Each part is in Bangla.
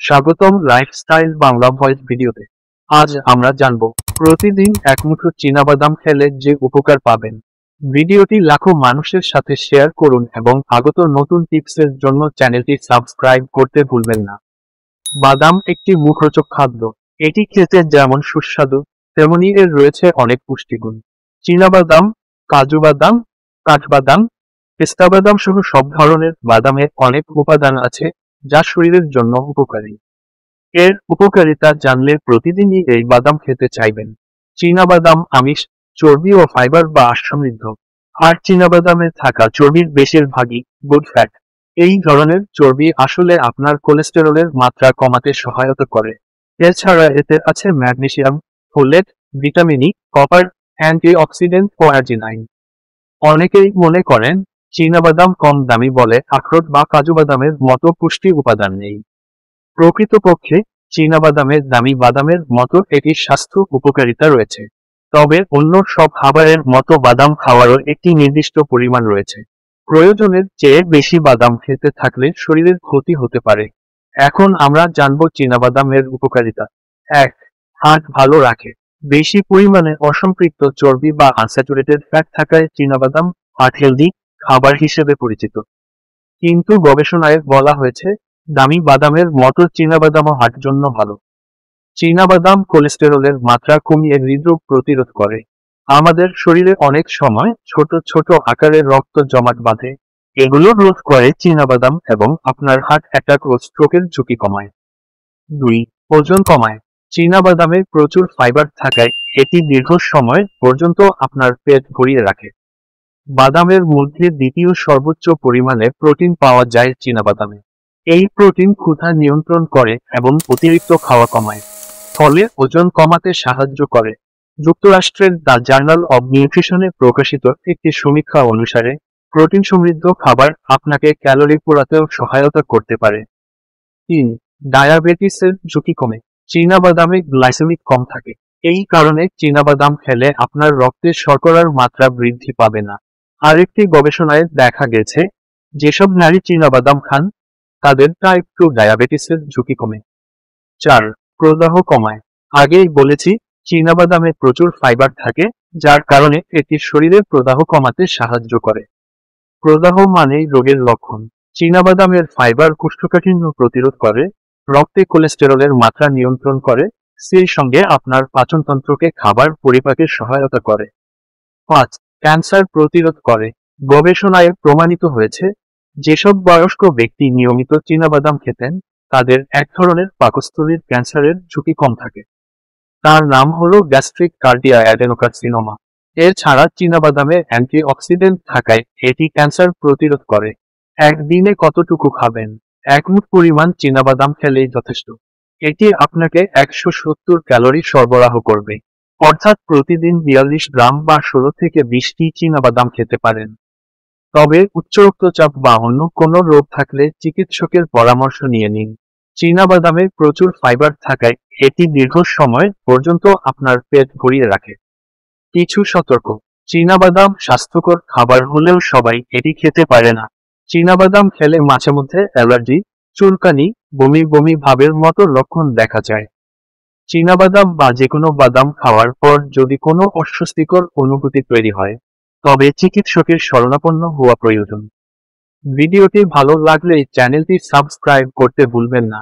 স্বাগতম লাইফস্টাইল বাংলা ভয়েস ভিডিওতে। আজ আমরা জানব প্রতিদিন এক মুঠো চীনাবাদাম খেলে যে উপকার পাবেন। ভিডিওটি লাখো মানুষের সাথে শেয়ার করুন এবং আগত নতুন টিপসের জন্য চ্যানেলটি সাবস্ক্রাইব করতে ভুলবেন না। বাদাম একটি মুখরোচক খাদ্য। এটি খেতে যেমন সুস্বাদু, তেমনি এর রয়েছে অনেক পুষ্টিগুণ। চীনাবাদাম, কাজু বাদাম, কাঠবাদাম, পেস্তা বাদাম সহ সব ধরনের বাদামে অনেক উপাদান আছে যা শরীরের জন্য উপকারী। এর উপকারিতা জানলে প্রতিদিনই এই বাদাম খেতে চাইবেন। চীনাবাদাম আমিষ, চর্বি ও ফাইবার বা আঁশ সমৃদ্ধ, আর চীনাবাদামে থাকা চর্বির বেশিরভাগই গুড ফ্যাট। এই ধরনের চর্বি আসলে আপনার কোলেস্টেরলের মাত্রা কমাতে সহায়তা করে। এছাড়া এতে আছে magnesium, folate, vitamin E, copper, antioxidant ও অ্যাজিনাইন। অনেকেই মনে করেন চীনাবাদাম কম দামি বলে আখরোট বা কাজু বাদামের মতো পুষ্টি উপাদান নেই। প্রকৃতপক্ষে চীনাবাদামের দামি বাদামের মতো এটির স্বাস্থ্য উপকারিতা রয়েছে। তবে অন্য সব খাবারের মতো বাদাম খাওয়ারও একটি নির্দিষ্ট পরিমাণ রয়েছে। প্রয়োজনের চেয়ে বেশি বাদাম খেতে থাকলে শরীরের ক্ষতি হতে পারে। এখন আমরা জানব চীনাবাদামের উপকারিতা। 1. হার্ট ভালো রাখে। বেশি পরিমাণে অসম্পৃক্ত চর্বি বা আনস্যাচুরেটেড ফ্যাট থাকায় চীনাবাদাম হার্ট হেলদি খাবার হিসেবে পরিচিত। কিন্তু গবেষণায় বলা হয়েছে দামি বাদামের মতো চীনাবাদামও হার্টের জন্য ভালো। চীনাবাদাম কোলেস্টেরলের মাত্রা কমিয়ে হৃদরোগ প্রতিরোধ করে। আমাদের শরীরে অনেক সময় ছোট ছোট আকারের রক্ত জমাট বাঁধে। এগুলো রোধ করে চীনাবাদাম এবং আপনার হার্ট অ্যাটাক ও স্ট্রোকের ঝুঁকি কমায়। 2. ওজন কমায়। চীনাবাদামে প্রচুর ফাইবার থাকায় এটি দীর্ঘ সময় পর্যন্ত আপনার পেট ভরিয়ে রাখে। বাদামের মধ্যে দ্বিতীয় সর্বোচ্চ পরিমাণে প্রোটিন পাওয়া যায় চীনাবাদামে। এই প্রোটিন ক্ষুধা নিয়ন্ত্রণ করে এবং অতিরিক্ত খাওয়া কমায়, ফলে ওজন কমাতে সাহায্য করে। যুক্তরাষ্ট্রের দ্য জার্নাল অব নিউট্রিশনে প্রকাশিত একটি সমীক্ষা অনুসারে প্রোটিন সমৃদ্ধ খাবার আপনাকে ক্যালোরি পোড়াতেও সহায়তা করতে পারে। 3. ডায়াবেটিসের ঝুঁকি কমে। চীনাবাদামে গ্লাইসেমিক কম থাকে। এই কারণে চীনাবাদাম খেলে আপনার রক্তে শর্করার মাত্রা বৃদ্ধি পাবে না। আরেকটি গবেষণায় দেখা গেছে যেসব নারী চীনাবাদাম খান তাদের টাইপ 2 ডায়াবেটিসের ঝুঁকি কমে। 4. প্রদাহ কমায়। আগেই বলেছি চীনাবাদামে প্রচুর ফাইবার থাকে, যার কারণে এটি শরীরে প্রদাহ কমাতে সাহায্য করে। প্রদাহ মানেই রোগের লক্ষণ। চীনাবাদামের ফাইবার কোষ্ঠকাঠিন্য প্রতিরোধ করে, রক্তে কোলেস্টেরলের মাত্রা নিয়ন্ত্রণ করে, সেই সঙ্গে আপনার পাচনতন্ত্রকে খাবার পরিপাকে সহায়তা করে। 5. ক্যান্সার প্রতিরোধ করে। গবেষণায় প্রমাণিত হয়েছে যেসব বয়স্ক ব্যক্তি নিয়মিত চীনাবাদাম খেতেন তাদের এক ধরনের পাকস্থলীর ক্যান্সারের ঝুঁকি কম থাকে। তার নাম হলো গ্যাস্ট্রিক কার্ডিয়া অ্যাডেনোকার্সিনোমা। এছাড়া চীনাবাদামে অ্যান্টিঅক্সিডেন্ট থাকায় এটি ক্যান্সার প্রতিরোধ করে। একদিনে কতটুকু খাবেন? 1 মুঠ পরিমাণ চীনাবাদাম খেলেই যথেষ্ট। এটি আপনাকে 170 ক্যালোরি সরবরাহ করবে, অর্থাৎ প্রতিদিন 42 গ্রাম বা 16 থেকে 20টি চীনাবাদাম খেতে পারেন। তবে উচ্চ রক্তচাপ বা অন্য কোনো রোগ থাকলে চিকিৎসকের পরামর্শ নিয়ে নিন। চীনাবাদামে প্রচুর ফাইবার থাকায় এটি দীর্ঘ সময় পর্যন্ত আপনার পেট ভরিয়ে রাখে। কিছু সতর্ক। চীনাবাদাম স্বাস্থ্যকর খাবার হলেও সবাই এটি খেতে পারে না। চীনাবাদাম খেলে মাঝে মধ্যে অ্যালার্জি, চুলকানি, বমি বমি ভাবের মতো লক্ষণ দেখা যায়। চীনাবাদাম বা যেকোনো বাদাম খাওয়ার পর যদি কোনো অস্বস্তিকর অনুভূতি তৈরি হয় তবে চিকিৎসকের শরণাপন্ন হওয়া প্রয়োজন। ভিডিওটি ভালো লাগলে চ্যানেলটি সাবস্ক্রাইব করতে ভুলবেন না।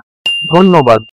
ধন্যবাদ।